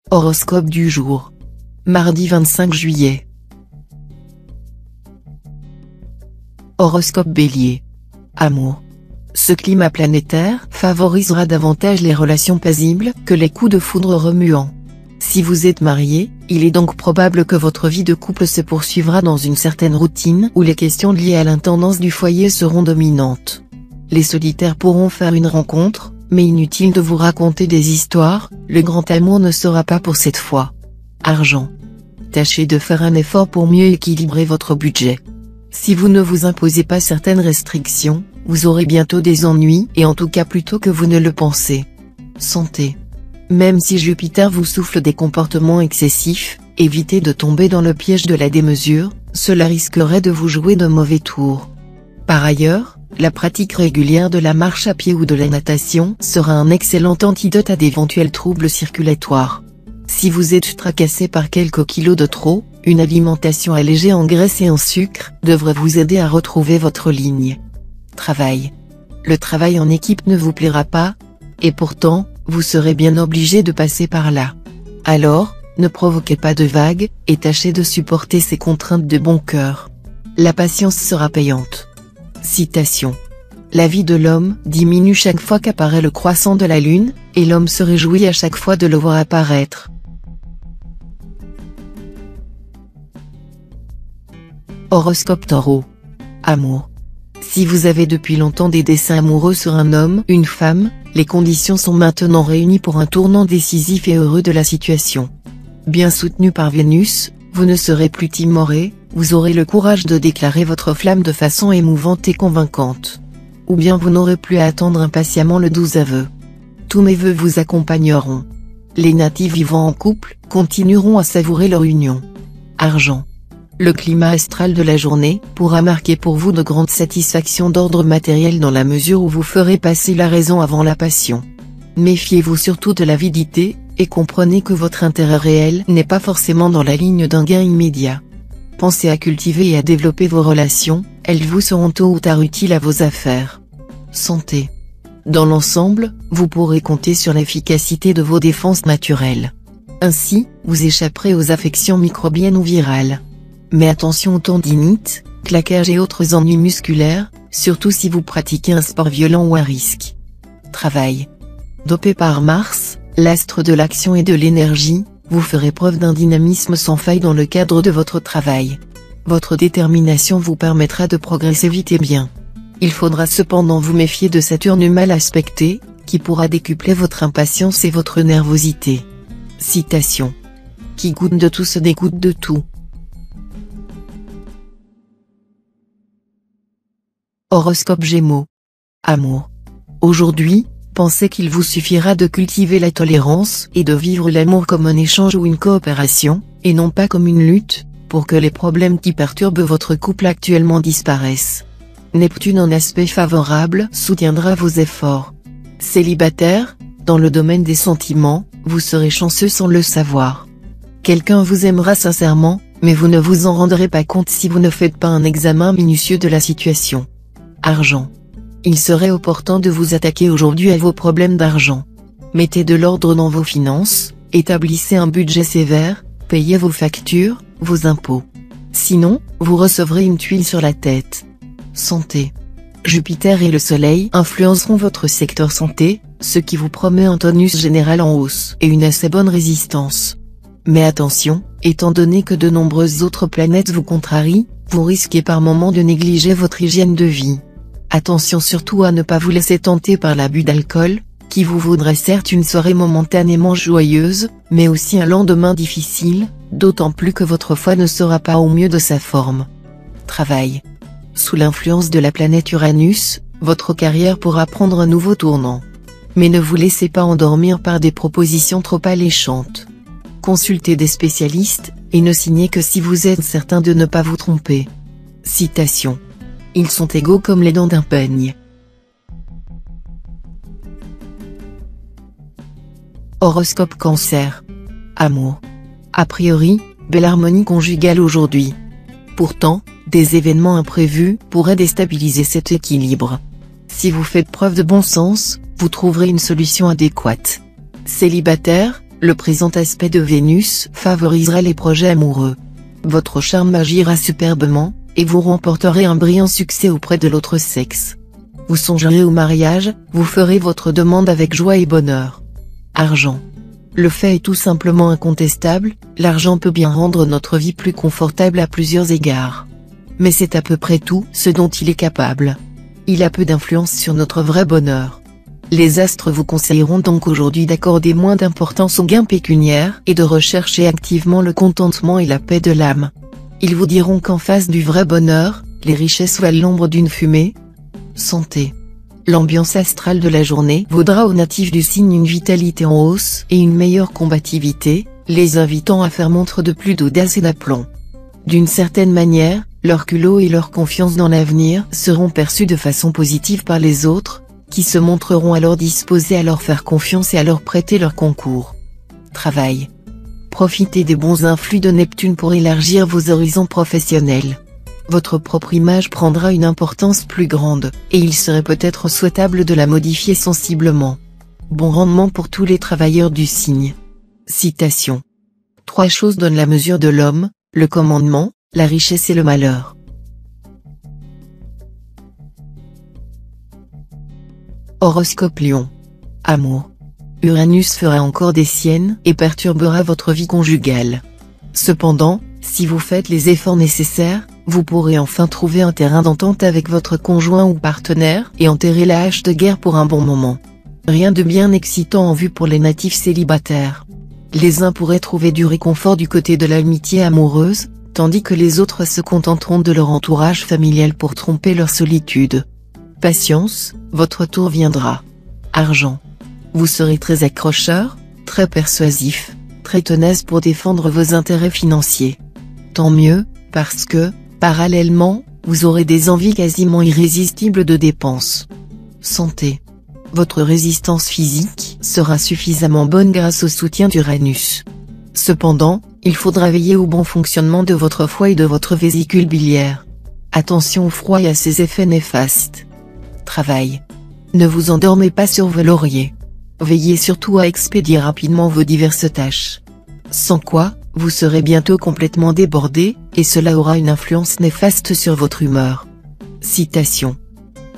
Horoscope du jour. Mardi 25 juillet. Horoscope Bélier. Amour. Ce climat planétaire favorisera davantage les relations paisibles que les coups de foudre remuants. Si vous êtes marié, il est donc probable que votre vie de couple se poursuivra dans une certaine routine où les questions liées à l'intendance du foyer seront dominantes. Les solitaires pourront faire une rencontre, mais inutile de vous raconter des histoires, le grand amour ne sera pas pour cette fois. Argent. Tâchez de faire un effort pour mieux équilibrer votre budget. Si vous ne vous imposez pas certaines restrictions, vous aurez bientôt des ennuis et en tout cas plus tôt que vous ne le pensez. Santé. Même si Jupiter vous souffle des comportements excessifs, évitez de tomber dans le piège de la démesure, cela risquerait de vous jouer de mauvais tours. Par ailleurs, la pratique régulière de la marche à pied ou de la natation sera un excellent antidote à d'éventuels troubles circulatoires. Si vous êtes tracassé par quelques kilos de trop, une alimentation allégée en graisse et en sucre devrait vous aider à retrouver votre ligne. Travail. Le travail en équipe ne vous plaira pas, et pourtant, vous serez bien obligé de passer par là. Alors, ne provoquez pas de vagues, et tâchez de supporter ces contraintes de bon cœur. La patience sera payante. Citation. La vie de l'homme diminue chaque fois qu'apparaît le croissant de la lune, et l'homme se réjouit à chaque fois de le voir apparaître. Horoscope Taureau. Amour. Si vous avez depuis longtemps des desseins amoureux sur un homme, une femme, les conditions sont maintenant réunies pour un tournant décisif et heureux de la situation. Bien soutenu par Vénus, vous ne serez plus timoré, vous aurez le courage de déclarer votre flamme de façon émouvante et convaincante. Ou bien vous n'aurez plus à attendre impatiemment le doux aveu. Tous mes vœux vous accompagneront. Les natifs vivant en couple continueront à savourer leur union. Argent. Le climat astral de la journée pourra marquer pour vous de grandes satisfactions d'ordre matériel dans la mesure où vous ferez passer la raison avant la passion. Méfiez-vous surtout de l'avidité, et comprenez que votre intérêt réel n'est pas forcément dans la ligne d'un gain immédiat. Pensez à cultiver et à développer vos relations, elles vous seront tôt ou tard utiles à vos affaires. Santé. Dans l'ensemble, vous pourrez compter sur l'efficacité de vos défenses naturelles. Ainsi, vous échapperez aux affections microbiennes ou virales. Mais attention aux tendinites, claquages et autres ennuis musculaires, surtout si vous pratiquez un sport violent ou à risque. Travail. Dopé par Mars, l'astre de l'action et de l'énergie, vous ferez preuve d'un dynamisme sans faille dans le cadre de votre travail. Votre détermination vous permettra de progresser vite et bien. Il faudra cependant vous méfier de Saturne mal aspecté, qui pourra décupler votre impatience et votre nervosité. Citation. Qui goûte de tout se dégoûte de tout. Horoscope Gémeaux. Amour. Aujourd'hui, pensez qu'il vous suffira de cultiver la tolérance et de vivre l'amour comme un échange ou une coopération, et non pas comme une lutte, pour que les problèmes qui perturbent votre couple actuellement disparaissent. Neptune en aspect favorable soutiendra vos efforts. Célibataire, dans le domaine des sentiments, vous serez chanceux sans le savoir. Quelqu'un vous aimera sincèrement, mais vous ne vous en rendrez pas compte si vous ne faites pas un examen minutieux de la situation. Argent. Il serait opportun de vous attaquer aujourd'hui à vos problèmes d'argent. Mettez de l'ordre dans vos finances, établissez un budget sévère, payez vos factures, vos impôts. Sinon, vous recevrez une tuile sur la tête. Santé. Jupiter et le Soleil influenceront votre secteur santé, ce qui vous promet un tonus général en hausse et une assez bonne résistance. Mais attention, étant donné que de nombreuses autres planètes vous contrarient, vous risquez par moments de négliger votre hygiène de vie. Attention surtout à ne pas vous laisser tenter par l'abus d'alcool, qui vous vaudrait certes une soirée momentanément joyeuse, mais aussi un lendemain difficile, d'autant plus que votre foie ne sera pas au mieux de sa forme. Travail. Sous l'influence de la planète Uranus, votre carrière pourra prendre un nouveau tournant. Mais ne vous laissez pas endormir par des propositions trop alléchantes. Consultez des spécialistes, et ne signez que si vous êtes certain de ne pas vous tromper. Citation. Ils sont égaux comme les dents d'un peigne. Horoscope Cancer. Amour. A priori, belle harmonie conjugale aujourd'hui. Pourtant, des événements imprévus pourraient déstabiliser cet équilibre. Si vous faites preuve de bon sens, vous trouverez une solution adéquate. Célibataire, Le présent aspect de Vénus favorisera les projets amoureux. Votre charme agira superbement, et vous remporterez un brillant succès auprès de l'autre sexe. Vous songerez au mariage, vous ferez votre demande avec joie et bonheur. Argent. Le fait est tout simplement incontestable, l'argent peut bien rendre notre vie plus confortable à plusieurs égards. Mais c'est à peu près tout ce dont il est capable. Il a peu d'influence sur notre vrai bonheur. Les astres vous conseilleront donc aujourd'hui d'accorder moins d'importance aux gains pécuniaires et de rechercher activement le contentement et la paix de l'âme. Ils vous diront qu'en face du vrai bonheur, les richesses valent l'ombre d'une fumée. Santé. L'ambiance astrale de la journée vaudra aux natifs du signe une vitalité en hausse et une meilleure combativité, les invitant à faire montre de plus d'audace et d'aplomb. D'une certaine manière, leur culot et leur confiance dans l'avenir seront perçus de façon positive par les autres, qui se montreront alors disposés à leur faire confiance et à leur prêter leur concours. Travail. Profitez des bons influx de Neptune pour élargir vos horizons professionnels. Votre propre image prendra une importance plus grande, et il serait peut-être souhaitable de la modifier sensiblement. Bon rendement pour tous les travailleurs du signe. Citation. 3 choses donnent la mesure de l'homme, le commandement, la richesse et le malheur. Horoscope Lion. Amour. Uranus fera encore des siennes et perturbera votre vie conjugale. Cependant, si vous faites les efforts nécessaires, vous pourrez enfin trouver un terrain d'entente avec votre conjoint ou partenaire et enterrer la hache de guerre pour un bon moment. Rien de bien excitant en vue pour les natifs célibataires. Les uns pourraient trouver du réconfort du côté de l'amitié amoureuse, tandis que les autres se contenteront de leur entourage familial pour tromper leur solitude. Patience, votre tour viendra. Argent. Vous serez très accrocheur, très persuasif, très tenace pour défendre vos intérêts financiers. Tant mieux, parce que, parallèlement, vous aurez des envies quasiment irrésistibles de dépenses. Santé. Votre résistance physique sera suffisamment bonne grâce au soutien d'Uranus. Cependant, il faudra veiller au bon fonctionnement de votre foie et de votre vésicule biliaire. Attention au froid et à ses effets néfastes. Travail. Ne vous endormez pas sur vos lauriers. Veillez surtout à expédier rapidement vos diverses tâches. Sans quoi, vous serez bientôt complètement débordé, et cela aura une influence néfaste sur votre humeur. Citation.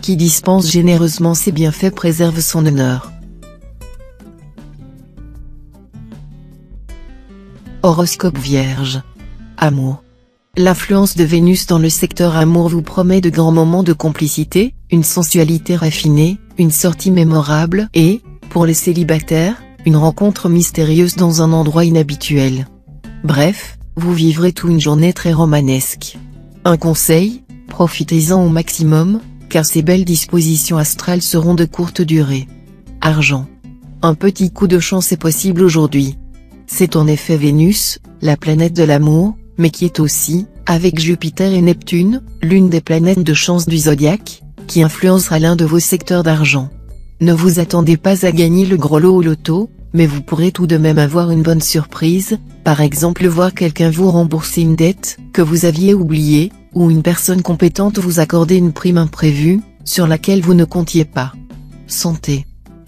Qui dispense généreusement ses bienfaits préserve son honneur. Horoscope Vierge. Amour. L'influence de Vénus dans le secteur amour vous promet de grands moments de complicité, une sensualité raffinée, une sortie mémorable et, pour les célibataires, une rencontre mystérieuse dans un endroit inhabituel. Bref, vous vivrez toute une journée très romanesque. Un conseil, profitez-en au maximum, car ces belles dispositions astrales seront de courte durée. Argent. Un petit coup de chance est possible aujourd'hui. C'est en effet Vénus, la planète de l'amour, mais qui est aussi, avec Jupiter et Neptune, l'une des planètes de chance du zodiaque, qui influencera l'un de vos secteurs d'argent. Ne vous attendez pas à gagner le gros lot au loto, mais vous pourrez tout de même avoir une bonne surprise, par exemple voir quelqu'un vous rembourser une dette que vous aviez oubliée, ou une personne compétente vous accorder une prime imprévue, sur laquelle vous ne comptiez pas. Santé.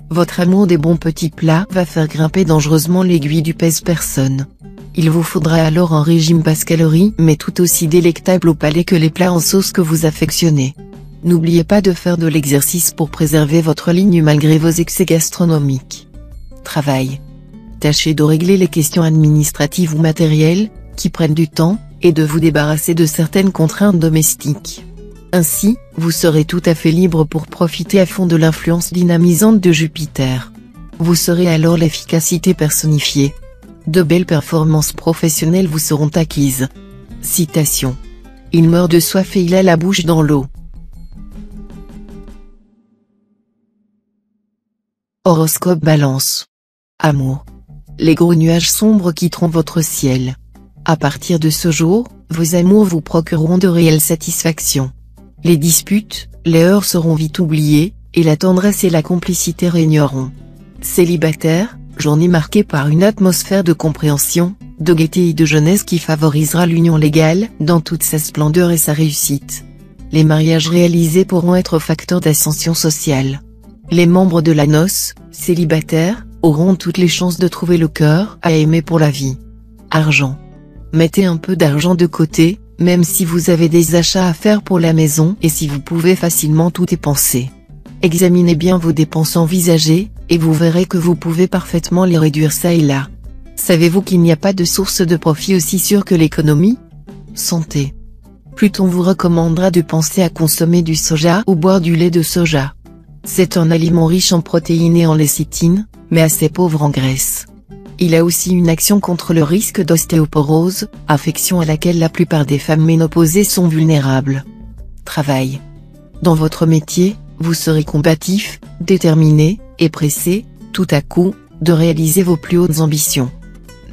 Votre amour des bons petits plats va faire grimper dangereusement l'aiguille du pèse-personne. Il vous faudra alors un régime basse calories mais tout aussi délectable au palais que les plats en sauce que vous affectionnez. N'oubliez pas de faire de l'exercice pour préserver votre ligne malgré vos excès gastronomiques. Travail. Tâchez de régler les questions administratives ou matérielles, qui prennent du temps, et de vous débarrasser de certaines contraintes domestiques. Ainsi, vous serez tout à fait libre pour profiter à fond de l'influence dynamisante de Jupiter. Vous serez alors l'efficacité personnifiée. De belles performances professionnelles vous seront acquises. Citation. Il meurt de soif et il a la bouche dans l'eau. Horoscope Balance. Amour. Les gros nuages sombres quitteront votre ciel. À partir de ce jour, vos amours vous procureront de réelles satisfactions. Les disputes, les heurts seront vite oubliés, et la tendresse et la complicité régneront. Célibataire, journée marquée par une atmosphère de compréhension, de gaieté et de jeunesse qui favorisera l'union légale dans toute sa splendeur et sa réussite. Les mariages réalisés pourront être facteurs d'ascension sociale. Les membres de la noce, célibataires, auront toutes les chances de trouver le cœur à aimer pour la vie. Argent. Mettez un peu d'argent de côté, même si vous avez des achats à faire pour la maison et si vous pouvez facilement tout dépenser. Examinez bien vos dépenses envisagées, et vous verrez que vous pouvez parfaitement les réduire ça et là. Savez-vous qu'il n'y a pas de source de profit aussi sûre que l'économie? Santé. Pluton vous recommandera de penser à consommer du soja ou boire du lait de soja. C'est un aliment riche en protéines et en lécithine, mais assez pauvre en graisse. Il a aussi une action contre le risque d'ostéoporose, affection à laquelle la plupart des femmes ménopausées sont vulnérables. Travail. Dans votre métier, vous serez combatif, déterminé, et pressé, tout à coup, de réaliser vos plus hautes ambitions.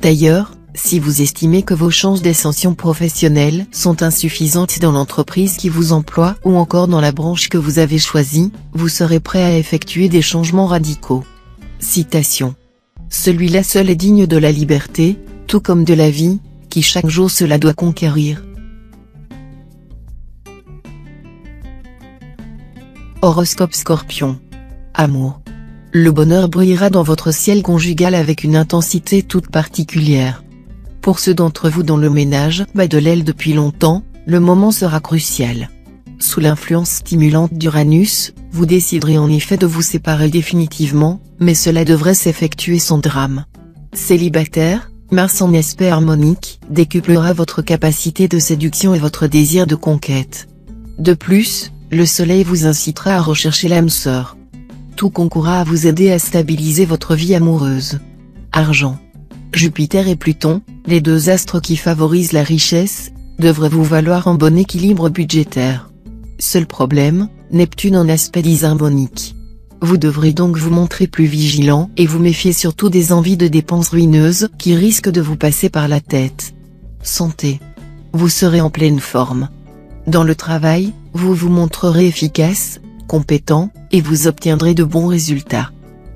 D'ailleurs, si vous estimez que vos chances d'ascension professionnelle sont insuffisantes dans l'entreprise qui vous emploie ou encore dans la branche que vous avez choisie, vous serez prêt à effectuer des changements radicaux. Citation. Celui-là seul est digne de la liberté, tout comme de la vie, qui chaque jour cela doit conquérir. Horoscope Scorpion. Amour. Le bonheur brillera dans votre ciel conjugal avec une intensité toute particulière. Pour ceux d'entre vous dont le ménage bat de l'aile depuis longtemps, le moment sera crucial. Sous l'influence stimulante d'Uranus, vous déciderez en effet de vous séparer définitivement, mais cela devrait s'effectuer sans drame. Célibataire, Mars en aspect harmonique décuplera votre capacité de séduction et votre désir de conquête. De plus, le soleil vous incitera à rechercher l'âme sœur. Tout concourra à vous aider à stabiliser votre vie amoureuse. Argent. Jupiter et Pluton, les deux astres qui favorisent la richesse, devraient vous valoir un bon équilibre budgétaire. Seul problème, Neptune en aspect disharmonique. Vous devrez donc vous montrer plus vigilant et vous méfier surtout des envies de dépenses ruineuses qui risquent de vous passer par la tête. Santé. Vous serez en pleine forme. Dans le travail, vous vous montrerez efficace, compétent, et vous obtiendrez de bons résultats.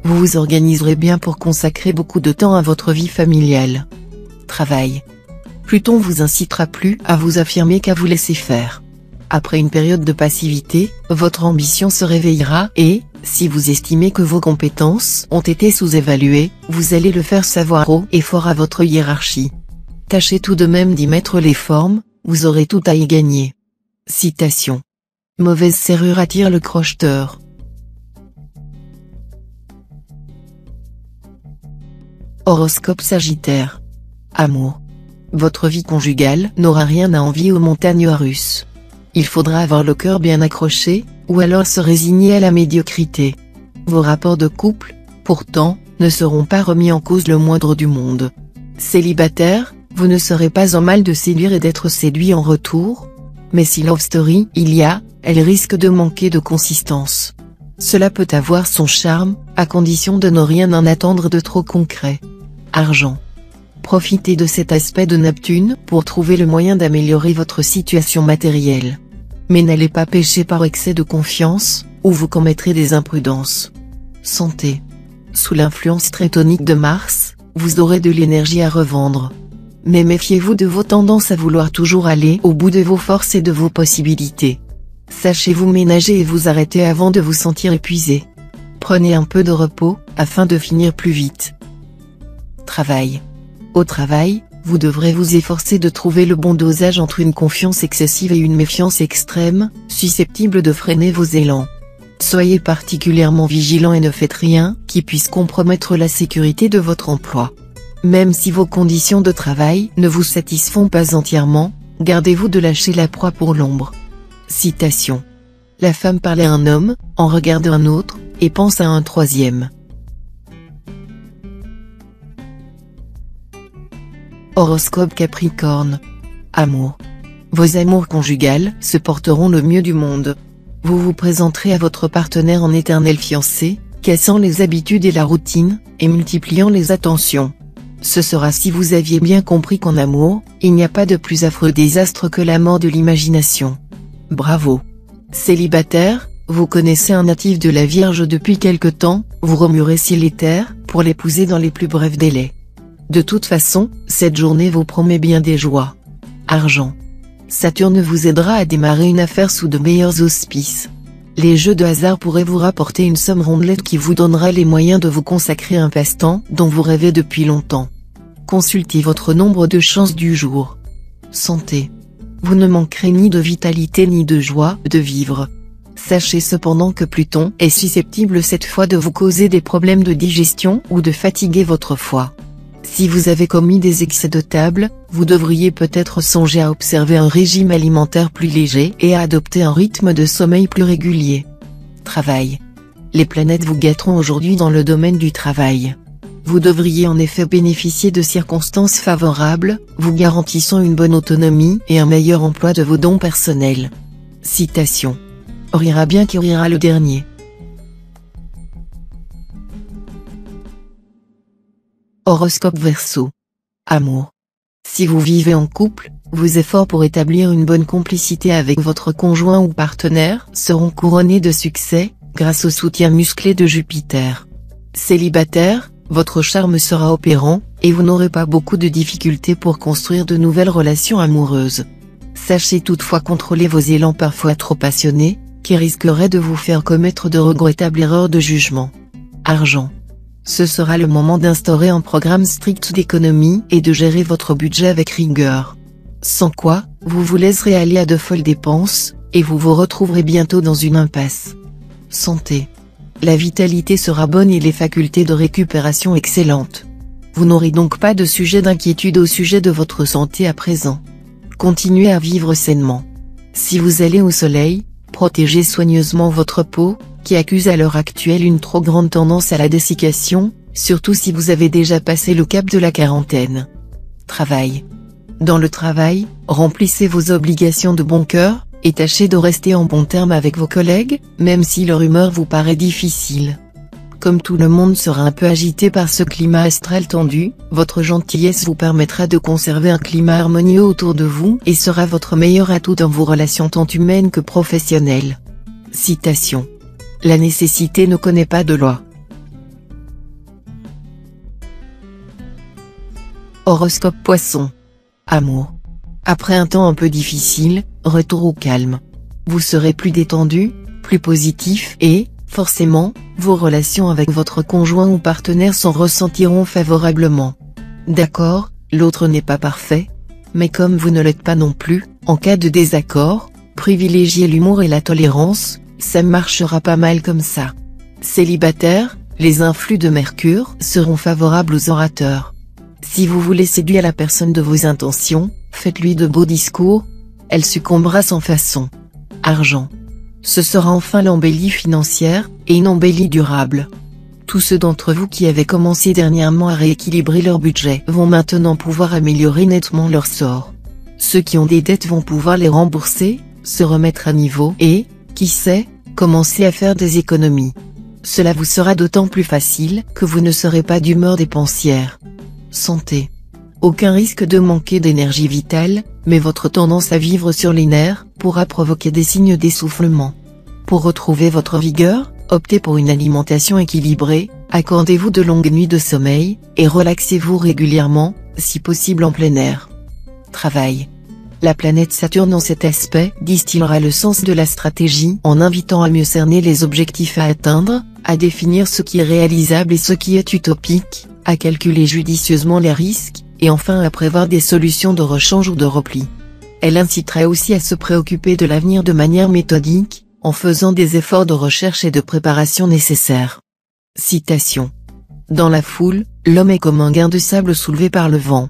Vous vous organiserez bien pour consacrer beaucoup de temps à votre vie familiale. Travail. Pluton vous incitera plus à vous affirmer qu'à vous laisser faire. Après une période de passivité, votre ambition se réveillera et, si vous estimez que vos compétences ont été sous-évaluées, vous allez le faire savoir haut et fort à votre hiérarchie. Tâchez tout de même d'y mettre les formes, vous aurez tout à y gagner. Citation. Mauvaise serrure attire le crocheteur. Horoscope Sagittaire. Amour. Votre vie conjugale n'aura rien à envier aux montagnes russes. Il faudra avoir le cœur bien accroché, ou alors se résigner à la médiocrité. Vos rapports de couple, pourtant, ne seront pas remis en cause le moindre du monde. Célibataire, vous ne serez pas en mal de séduire et d'être séduit en retour. Mais si love story il y a, elle risque de manquer de consistance. Cela peut avoir son charme, à condition de ne rien en attendre de trop concret. Argent. Profitez de cet aspect de Neptune pour trouver le moyen d'améliorer votre situation matérielle. Mais n'allez pas pécher par excès de confiance, ou vous commettrez des imprudences. Santé. Sous l'influence très tonique de Mars, vous aurez de l'énergie à revendre. Mais méfiez-vous de vos tendances à vouloir toujours aller au bout de vos forces et de vos possibilités. Sachez vous ménager et vous arrêter avant de vous sentir épuisé. Prenez un peu de repos, afin de finir plus vite. Travail. Au travail, vous devrez vous efforcer de trouver le bon dosage entre une confiance excessive et une méfiance extrême, susceptible de freiner vos élans. Soyez particulièrement vigilant et ne faites rien qui puisse compromettre la sécurité de votre emploi. Même si vos conditions de travail ne vous satisfont pas entièrement, gardez-vous de lâcher la proie pour l'ombre. Citation. La femme parle à un homme, en regarde un autre, et pense à un troisième. Horoscope Capricorne. Amour. Vos amours conjugales se porteront le mieux du monde. Vous vous présenterez à votre partenaire en éternel fiancé, cassant les habitudes et la routine, et multipliant les attentions. Ce sera si vous aviez bien compris qu'en amour, il n'y a pas de plus affreux désastre que la mort de l'imagination. Bravo. Célibataire, vous connaissez un natif de la Vierge depuis quelque temps, vous remuerez ciel et terre, pour l'épouser dans les plus brefs délais. De toute façon, cette journée vous promet bien des joies. Argent. Saturne vous aidera à démarrer une affaire sous de meilleurs auspices. Les jeux de hasard pourraient vous rapporter une somme rondelette qui vous donnera les moyens de vous consacrer à un passe-temps dont vous rêvez depuis longtemps. Consultez votre nombre de chances du jour. Santé. Vous ne manquerez ni de vitalité ni de joie de vivre. Sachez cependant que Pluton est susceptible cette fois de vous causer des problèmes de digestion ou de fatiguer votre foie. Si vous avez commis des excès de table, vous devriez peut-être songer à observer un régime alimentaire plus léger et à adopter un rythme de sommeil plus régulier. Travail. Les planètes vous guetteront aujourd'hui dans le domaine du travail. Vous devriez en effet bénéficier de circonstances favorables, vous garantissant une bonne autonomie et un meilleur emploi de vos dons personnels. Citation. Rira bien qui rira le dernier. Horoscope Verseau. Amour. Si vous vivez en couple, vos efforts pour établir une bonne complicité avec votre conjoint ou partenaire seront couronnés de succès, grâce au soutien musclé de Jupiter. Célibataire, votre charme sera opérant, et vous n'aurez pas beaucoup de difficultés pour construire de nouvelles relations amoureuses. Sachez toutefois contrôler vos élans parfois trop passionnés, qui risqueraient de vous faire commettre de regrettables erreurs de jugement. Argent. Ce sera le moment d'instaurer un programme strict d'économie et de gérer votre budget avec rigueur. Sans quoi, vous vous laisserez aller à de folles dépenses, et vous vous retrouverez bientôt dans une impasse. Santé. La vitalité sera bonne et les facultés de récupération excellentes. Vous n'aurez donc pas de sujet d'inquiétude au sujet de votre santé à présent. Continuez à vivre sainement. Si vous allez au soleil, protégez soigneusement votre peau, qui accuse à l'heure actuelle une trop grande tendance à la dessiccation, surtout si vous avez déjà passé le cap de la quarantaine. Travail. Dans le travail, remplissez vos obligations de bon cœur, et tâchez de rester en bon terme avec vos collègues, même si leur humeur vous paraît difficile. Comme tout le monde sera un peu agité par ce climat astral tendu, votre gentillesse vous permettra de conserver un climat harmonieux autour de vous et sera votre meilleur atout dans vos relations tant humaines que professionnelles. Citation. La nécessité ne connaît pas de loi. Horoscope Poisson. Amour. Après un temps un peu difficile, retour au calme. Vous serez plus détendu, plus positif et, forcément, vos relations avec votre conjoint ou partenaire s'en ressentiront favorablement. D'accord, l'autre n'est pas parfait, mais comme vous ne l'êtes pas non plus, en cas de désaccord, privilégiez l'humour et la tolérance, ça marchera pas mal comme ça. Célibataire, les influx de Mercure seront favorables aux orateurs. Si vous voulez séduire la personne de vos intentions, faites-lui de beaux discours, elle succombera sans façon. Argent. Ce sera enfin l'embellie financière, et une embellie durable. Tous ceux d'entre vous qui avaient commencé dernièrement à rééquilibrer leur budget vont maintenant pouvoir améliorer nettement leur sort. Ceux qui ont des dettes vont pouvoir les rembourser, se remettre à niveau et, qui sait, commencer à faire des économies. Cela vous sera d'autant plus facile que vous ne serez pas d'humeur dépensière. Santé. Aucun risque de manquer d'énergie vitale, mais votre tendance à vivre sur les nerfs pourra provoquer des signes d'essoufflement. Pour retrouver votre vigueur, optez pour une alimentation équilibrée, accordez-vous de longues nuits de sommeil, et relaxez-vous régulièrement, si possible en plein air. Travail. La planète Saturne en cet aspect distillera le sens de la stratégie en invitant à mieux cerner les objectifs à atteindre, à définir ce qui est réalisable et ce qui est utopique, à calculer judicieusement les risques, et enfin à prévoir des solutions de rechange ou de repli. Elle incitera aussi à se préoccuper de l'avenir de manière méthodique, en faisant des efforts de recherche et de préparation nécessaires. Citation. Dans la foule, l'homme est comme un grain de sable soulevé par le vent.